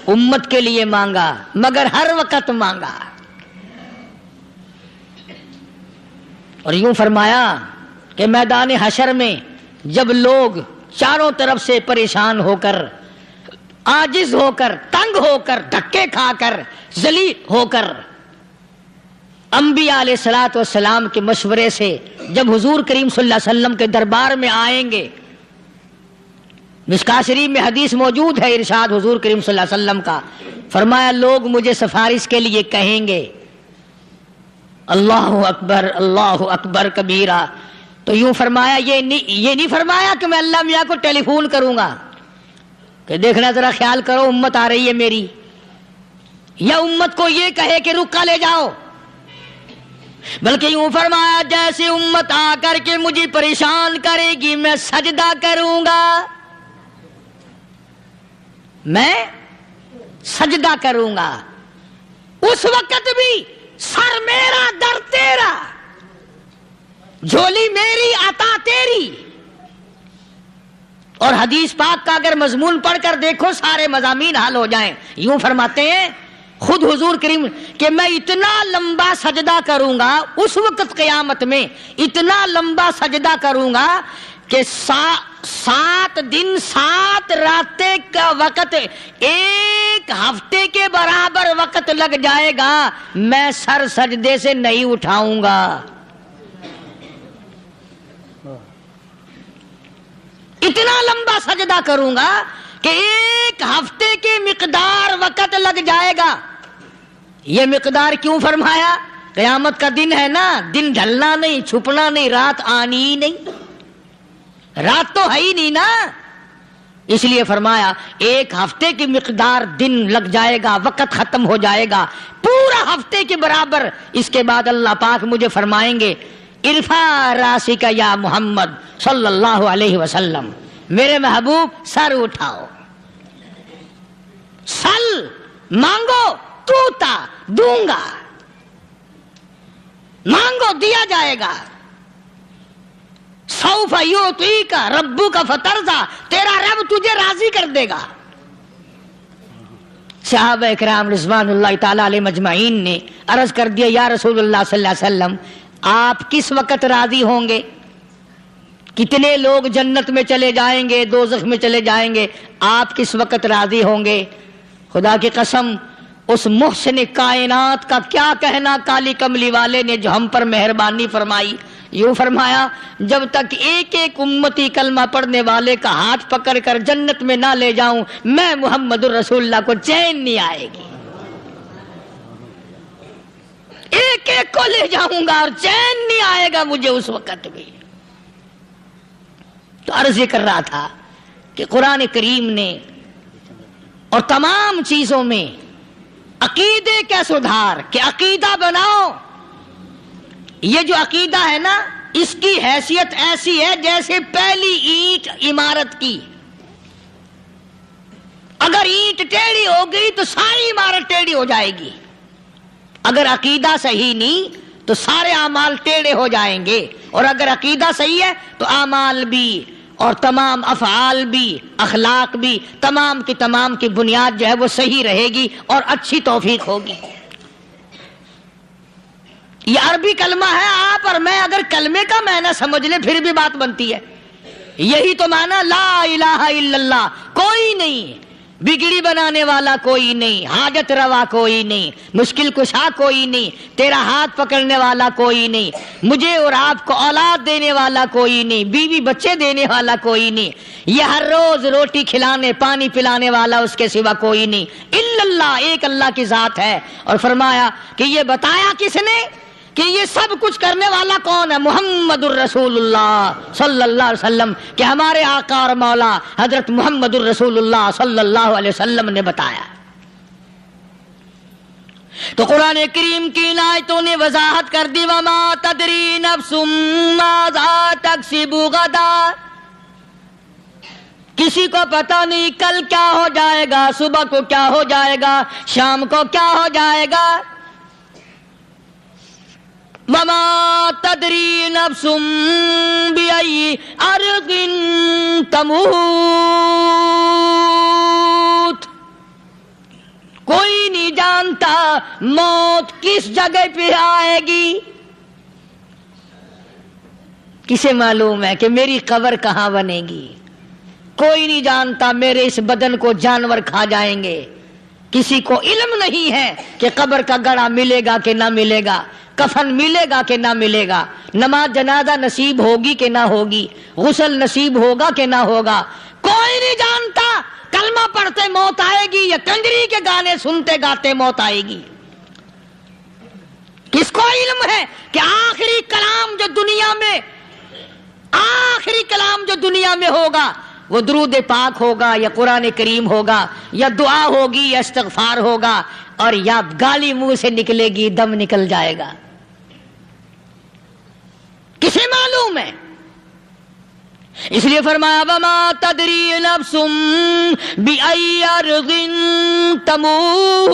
امت کے لیے مانگا، مگر ہر وقت مانگا. اور یوں فرمایا کہ میدان حشر میں جب لوگ چاروں طرف سے پریشان ہو کر، عاجز ہو کر، تنگ ہو کر، دھکے کھا کر، ذلیل ہو کر، انبیاء علیہ الصلوۃ والسلام کے مشورے سے جب حضور کریم صلی اللہ علیہ وسلم کے دربار میں آئیں گے، مشکاۃ شریف میں حدیث موجود ہے، ارشاد حضور کریم صلی اللہ علیہ وسلم کا، فرمایا لوگ مجھے سفارش کے لیے کہیں گے اللہ اکبر، اللہ اکبر کبیرہ. تو یوں فرمایا یہ نہیں فرمایا کہ میں اللہ میاں کو ٹیلی فون کروں گا کہ دیکھنا ذرا خیال کرو امت آ رہی ہے میری، یا امت کو یہ کہے کہ رکا لے جاؤ، بلکہ یوں فرمایا جیسے امت آ کر کے مجھے پریشان کرے گی میں سجدہ کروں گا، میں سجدہ کروں گا. اس وقت بھی سر میرا در تیرا، جھولی میری عطا تیری. اور حدیث پاک کا اگر مضمون پڑھ کر دیکھو سارے مضامین حل ہو جائیں. یوں فرماتے ہیں خود حضور کریم کہ میں اتنا لمبا سجدہ کروں گا اس وقت قیامت میں، اتنا لمبا سجدہ کروں گا کہ 7 دن 7 راتیں کا وقت ایک ہفتے کے برابر وقت لگ جائے گا، میں سر سجدے سے نہیں اٹھاؤں گا. اتنا لمبا سجدہ کروں گا کہ ایک ہفتے کے مقدار وقت لگ جائے گا. یہ مقدار کیوں فرمایا؟ قیامت کا دن ہے نا، دن ڈھلنا نہیں، چھپنا نہیں، رات آنی ہی نہیں، رات تو ہے ہی نہیں نا، اس لیے فرمایا ایک ہفتے کی مقدار دن لگ جائے گا، وقت ختم ہو جائے گا پورا ہفتے کے برابر. اس کے بعد اللہ پاک مجھے فرمائیں گے ارفع راسک یا محمد صلی اللہ علیہ وسلم، میرے محبوب سر اٹھاؤ، سل مانگو توتا دوں گا، مانگو دیا جائے گا. سوف یعطیک ربک فترضی، تیرا رب تجھے راضی کر دے گا. صحابہ اکرام رضوان اللہ تعالی علیہ مجمعین نے عرض کر دیا یا رسول اللہ صلی اللہ علیہ وسلم آپ کس وقت راضی ہوں گے؟ کتنے لوگ جنت میں چلے جائیں گے، دوزخ میں چلے جائیں گے، آپ کس وقت راضی ہوں گے؟ خدا کی قسم اس محسن کائنات کا کیا کہنا کالی کملی والے نے جو ہم پر مہربانی فرمائی. یوں فرمایا جب تک ایک ایک امتی کلمہ پڑھنے والے کا ہاتھ پکڑ کر جنت میں نہ لے جاؤں میں محمد الرسول اللہ کو چین نہیں آئے گی. ایک ایک کو لے جاؤں گا اور چین نہیں آئے گا مجھے اس وقت بھی. تو عرض یہ کر رہا تھا کہ قرآن کریم نے اور تمام چیزوں میں عقیدے کا سدھار کہ عقیدہ بناؤ. یہ جو عقیدہ ہے نا اس کی حیثیت ایسی ہے جیسے پہلی اینٹ عمارت کی. اگر اینٹ ٹیڑھی ہو گئی تو ساری عمارت ٹیڑھی ہو جائے گی. اگر عقیدہ صحیح نہیں تو سارے اعمال ٹیڑھے ہو جائیں گے، اور اگر عقیدہ صحیح ہے تو اعمال بھی اور تمام افعال بھی اخلاق بھی تمام کی بنیاد جو ہے وہ صحیح رہے گی اور اچھی توفیق ہوگی. یہ عربی کلمہ ہے، آپ اور میں اگر کلمے کا معنی سمجھ لیں پھر بھی بات بنتی ہے. یہی تو معنی لا الہ الا اللہ. کوئی نہیں بگڑی بنانے والا، کوئی نہیں حاجت روا، کوئی نہیں مشکل کشا، کوئی نہیں تیرا ہاتھ پکڑنے والا، کوئی نہیں مجھے اور آپ کو اولاد دینے والا، کوئی نہیں بیوی بچے دینے والا، کوئی نہیں یہ ہر روز روٹی کھلانے پانی پلانے والا اس کے سوا کوئی نہیں الا اللہ. ایک اللہ کی ذات ہے. اور فرمایا کہ یہ بتایا کس نے کہ یہ سب کچھ کرنے والا کون ہے؟ محمد الرسول اللہ صلی اللہ علیہ وسلم، کہ ہمارے آقا اور مولا حضرت محمد الرسول اللہ صلی اللہ علیہ وسلم نے بتایا. تو قرآن کریم کی ان آیتوں نے وضاحت کر دی وما تدری نفس ماذا تکسب غدا. کسی کو پتہ نہیں کل کیا ہو جائے گا، صبح کو کیا ہو جائے گا، شام کو کیا ہو جائے گا. وما تدری نفس بأي أرض تموت. کوئی نہیں جانتا موت کس جگہ پہ آئے گی. کسے معلوم ہے کہ میری قبر کہاں بنے گی؟ کوئی نہیں جانتا میرے اس بدن کو جانور کھا جائیں گے. کسی کو علم نہیں ہے کہ قبر کا گڑھا ملے گا کہ نہ ملے گا، کفن ملے گا کہ نہ ملے گا، نماز جنازہ نصیب ہوگی کہ نہ ہوگی، غسل نصیب ہوگا کہ نہ ہوگا. کوئی نہیں جانتا کلمہ پڑھتے موت آئے گی یا کنجری کے گانے سنتے گاتے موت آئے گی. کس کو علم ہے کہ آخری کلام جو دنیا میں ہوگا وہ درود پاک ہوگا یا قرآن کریم ہوگا یا دعا ہوگی یا استغفار ہوگا، اور یا گالی منہ سے نکلے گی، دم نکل جائے گا. کسے معلوم ہے؟ اس لیے فرمایا وما تدری نفس بأي أرض تموت.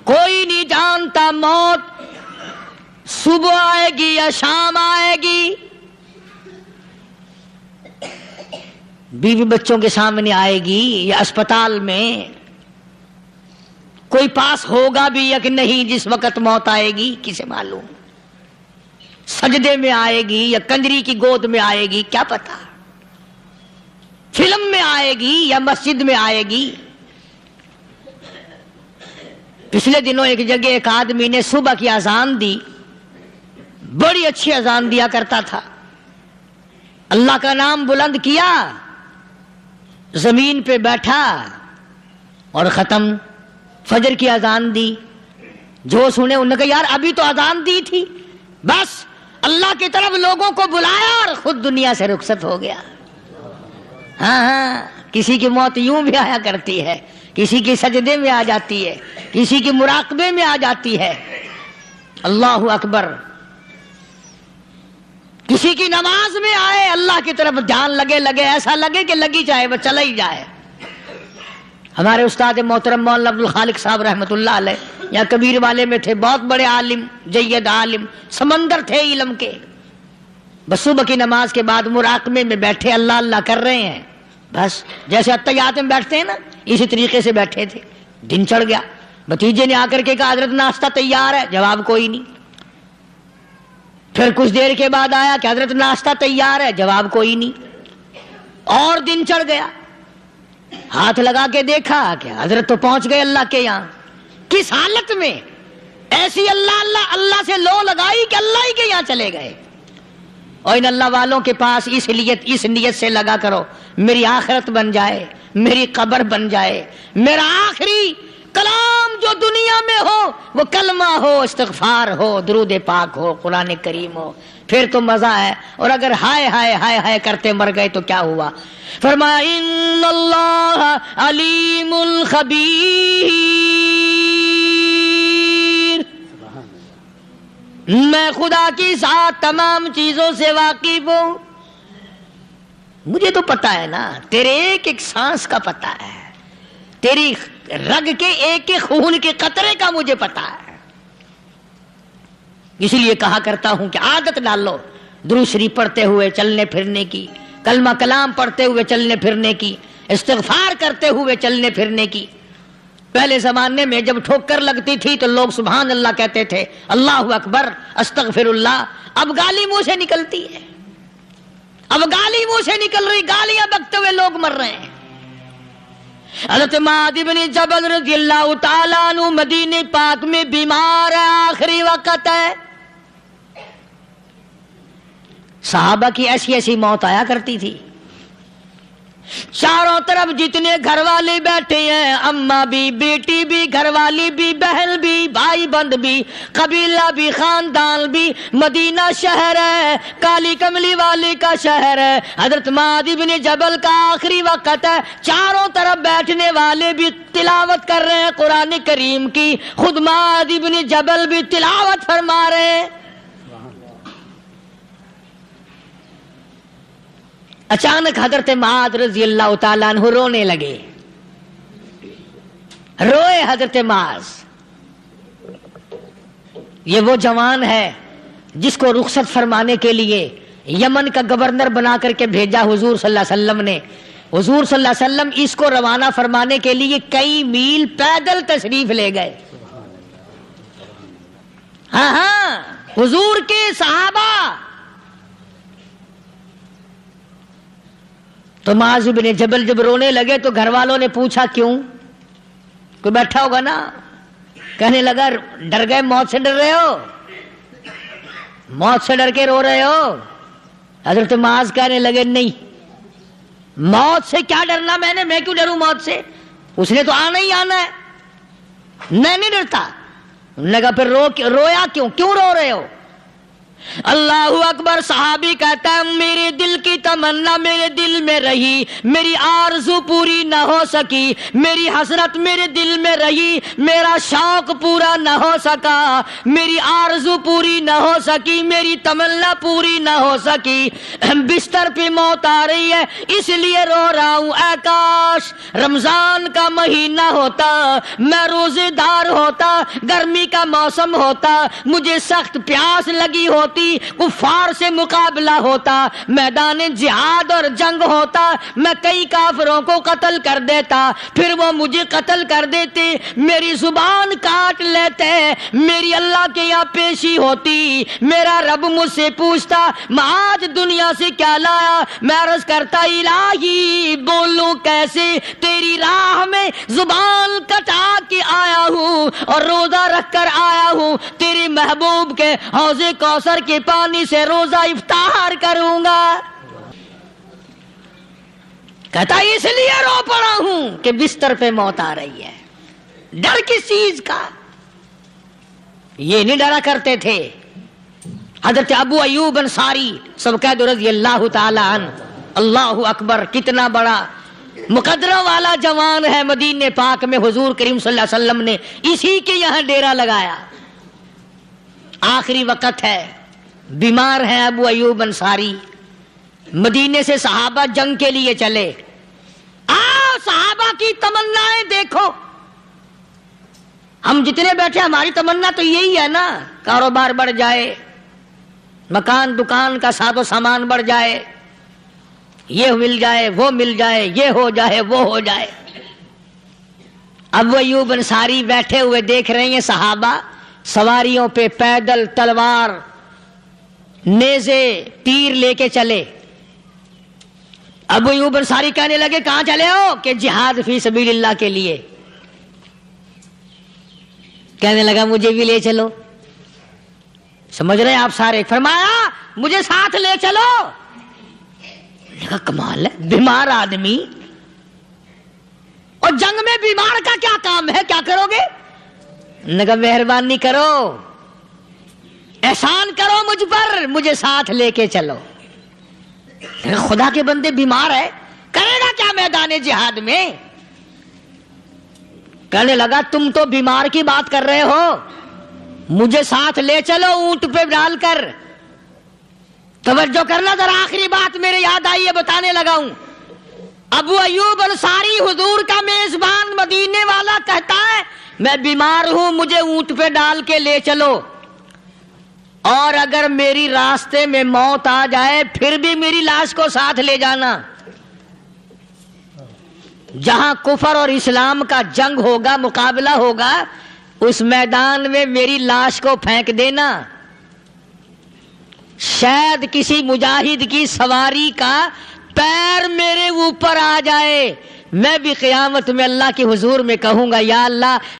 کوئی نہیں جانتا موت صبح آئے گی یا شام آئے گی، بیوی بچوں کے سامنے آئے گی یا اسپتال میں، کوئی پاس ہوگا بھی یا کہ نہیں جس وقت موت آئے گی کسے معلوم. سجدے میں آئے گی یا کنجری کی گود میں آئے گی کیا پتا، فلم میں آئے گی یا مسجد میں آئے گی. پچھلے دنوں ایک جگہ ایک آدمی نے صبح کی اذان دی، بڑی اچھی اذان دیا کرتا تھا، اللہ کا نام بلند کیا، زمین پہ بیٹھا اور ختم. فجر کی اذان دی، جو سنے انہوں نے کہا یار ابھی تو اذان دی تھی، بس اللہ کی طرف لوگوں کو بلایا اور خود دنیا سے رخصت ہو گیا. ہاں کسی کی موت یوں بھی آیا کرتی ہے، کسی کی سجدے میں آ جاتی ہے، کسی کی مراقبے میں آ جاتی ہے. اللہ اکبر. کسی کی نماز میں آئے، اللہ کی طرف دھیان لگے ایسا لگے کہ لگی جائے وہ چلا ہی جائے. ہمارے استاد محترم مولانا عبد الخالق صاحب رحمۃ اللہ علیہ یا کبیر والے میں تھے، بہت بڑے عالم، جید عالم، سمندر تھے علم کے. بس صبح کی نماز کے بعد مراقبے میں بیٹھے اللہ اللہ کر رہے ہیں، بس جیسے اتحیات میں بیٹھتے ہیں نا اسی طریقے سے بیٹھے تھے. دن چڑھ گیا، بھتیجے نے آ کر کے کہا حضرت ناشتہ تیار ہے، جواب کوئی نہیں. پھر کچھ دیر کے بعد آیا کہ حضرت ناشتہ تیار ہے، جواب کوئی نہیں. اور دن چڑھ گیا، ہاتھ لگا کے دیکھا کہ حضرت تو پہنچ گئے اللہ کے یہاں. کس حالت میں؟ ایسی اللہ اللہ اللہ سے لو لگائی کہ اللہ ہی کے یہاں چلے گئے. اور ان اللہ والوں کے پاس اس نیت سے لگا کرو میری آخرت بن جائے، میری قبر بن جائے، میرا آخری کلام جو دنیا میں ہو وہ کلمہ ہو، استغفار ہو، درود پاک ہو، قرآن کریم ہو، پھر تو مزہ ہے. اور اگر ہائے ہائے ہائے ہائے کرتے مر گئے تو کیا ہوا؟ فرمایا ان اللہ علیم خبیر. میں خدا کی ذات تمام چیزوں سے واقف ہوں. مجھے تو پتا ہے نا، تیرے ایک ایک سانس کا پتا ہے، تیری رگ کے ایک ایک خون کے قطرے کا مجھے پتا ہے. اسی لیے کہا کرتا ہوں کہ عادت ڈال لو درود شریف پڑھتے ہوئے چلنے پھرنے کی، کلمہ کلام پڑھتے ہوئے چلنے پھرنے کی، استغفار کرتے ہوئے چلنے پھرنے کی. پہلے زمانے میں جب ٹھوکر لگتی تھی تو لوگ سبحان اللہ کہتے تھے، اللہ اکبر، استغفر اللہ. اب گالی منہ سے نکلتی ہے، اب گالی منہ سے نکل رہی، گالیاں بکتے ہوئے لوگ مر رہے ہیں. حضرت معاذ بن جبل رضی اللہ تعالیٰ عنہ مدینہ پاک میں بیمار ہے، آخری وقت ہے. صحابہ کی ایسی ایسی موت آیا کرتی تھی. چاروں طرف جتنے گھر والے بیٹھے ہیں، اماں بھی، بیٹی بھی، گھر والی بھی، بہن بھی، بھائی بند بھی، قبیلہ بھی، خاندان بھی. مدینہ شہر ہے، کالی کملی والے کا شہر ہے. حضرت معاذ بن جبل کا آخری وقت ہے. چاروں طرف بیٹھنے والے بھی تلاوت کر رہے ہیں قرآن کریم کی، خود معاذ بن جبل بھی تلاوت فرما رہے ہیں. اچانک حضرت معاذ رضی اللہ تعالیٰ عنہ رونے لگے. روئے حضرت معاذ. یہ وہ جوان ہے جس کو رخصت فرمانے کے لیے یمن کا گورنر بنا کر کے بھیجا حضور صلی اللہ علیہ وسلم نے. حضور صلی اللہ علیہ وسلم اس کو روانہ فرمانے کے لیے کئی میل پیدل تشریف لے گئے. ہاں حضور کے صحابہ. تو معاذ بن جبل جب رونے لگے تو گھر والوں نے پوچھا کیوں؟ کوئی بیٹھا ہوگا نا. کہنے لگا ڈر گئے، موت سے ڈر رہے ہو، موت سے ڈر کے رو رہے ہو. حضرت معاذ کہنے لگے نہیں، موت سے کیا ڈرنا، میں کیوں ڈروں موت سے، اس نے تو آنا ہی آنا ہے، میں نہیں ڈرتا. انہوں نے کہا پھر رویا کیوں رو رہے ہو؟ اللہ اکبر. صحابی کہتا ہے میرے دل کی تمنا میرے دل میں رہی، میری آرزو پوری نہ ہو سکی، میری حسرت میرے دل میں رہی، میرا شوق پورا نہ ہو سکا، میری آرزو پوری نہ ہو سکی، میری تمنا پوری نہ ہو سکی. بستر پہ موت آ رہی ہے اس لیے رو رہا ہوں. اے کاش رمضان کا مہینہ ہوتا، میں روزے دار ہوتا، گرمی کا موسم ہوتا، مجھے سخت پیاس لگی ہوتی، کفار سے مقابلہ ہوتا، میدان جہاد اور جنگ ہوتا، میں کئی کافروں کو قتل کر دیتا، پھر وہ مجھے قتل کر دیتے، میری زبان کاٹ لیتے، میری اللہ کے یہاں پیشی ہوتی، میرا رب مجھ سے پوچھتا معاذ دنیا سے کیا لایا. میں عرض کرتا الہی بولوں کیسے، تیری راہ میں زبان کٹا کے آیا ہوں اور روزہ رکھ کر آیا ہوں، تیرے محبوب کے حوض کوثر کے پانی سے روزہ افطار کروں گا. کہتا اس لیے رو پڑا ہوں کہ بستر پہ موت آ رہی ہے. ڈر کس چیز کا؟ یہ نہیں ڈرا کرتے تھے. حضرت ابو ایوب انصاری سب کہہ دو رضی اللہ تعالی عنہ. اللہ اکبر. کتنا بڑا مقدرہ والا جوان ہے. مدینہ پاک میں حضور کریم صلی اللہ علیہ وسلم نے اسی کے یہاں ڈیرا لگایا. آخری وقت ہے، بیمار ہیں ابو ایوب انصاری. مدینے سے صحابہ جنگ کے لیے چلے. صحابہ کی تمنائیں دیکھو. ہم جتنے بیٹھے ہماری تمنا تو یہی ہے نا، کاروبار بڑھ جائے، مکان دکان کا ساز و سامان بڑھ جائے، یہ مل جائے وہ مل جائے، یہ ہو جائے وہ ہو جائے. ابو ایوب انصاری بیٹھے ہوئے دیکھ رہے ہیں صحابہ سواریوں پہ پیدل تلوار نیزے تیر لے کے چلے. ابو ایوب انصاری کہنے لگے کہاں چلے ہو؟ کہ جہاد فی سبیل اللہ کے لیے. کہنے لگا مجھے بھی لے چلو. سمجھ رہے ہیں آپ سارے؟ فرمایا مجھے ساتھ لے چلو. کہا کمال ہے، بیمار آدمی اور جنگ میں بیمار کا کیا کام ہے، کیا کرو گے؟ نے کہا مہربانی کرو، احسان کرو مجھ پر، مجھے ساتھ لے کے چلو. خدا کے بندے بیمار ہے، کرے گا کیا میدان جہاد میں؟ کہنے لگا تم تو بیمار کی بات کر رہے ہو، مجھے ساتھ لے چلو اونٹ پہ ڈال کر. توجہ کرنا ذرا، آخری بات میرے یاد آئی ہے، بتانے لگا ہوں. ابو ایوب انصاری حضور کا میزبان مدینے والا کہتا ہے میں بیمار ہوں، مجھے اونٹ پہ ڈال کے لے چلو، اور اگر میری راستے میں موت آ جائے پھر بھی میری لاش کو ساتھ لے جانا. جہاں کفر اور اسلام کا جنگ ہوگا، مقابلہ ہوگا، اس میدان میں میری لاش کو پھینک دینا. شاید کسی مجاہد کی سواری کا پیر میرے اوپر آ جائے، میں بھی قیامت میں اللہ کے حضور میں کہوں گا یا اللہ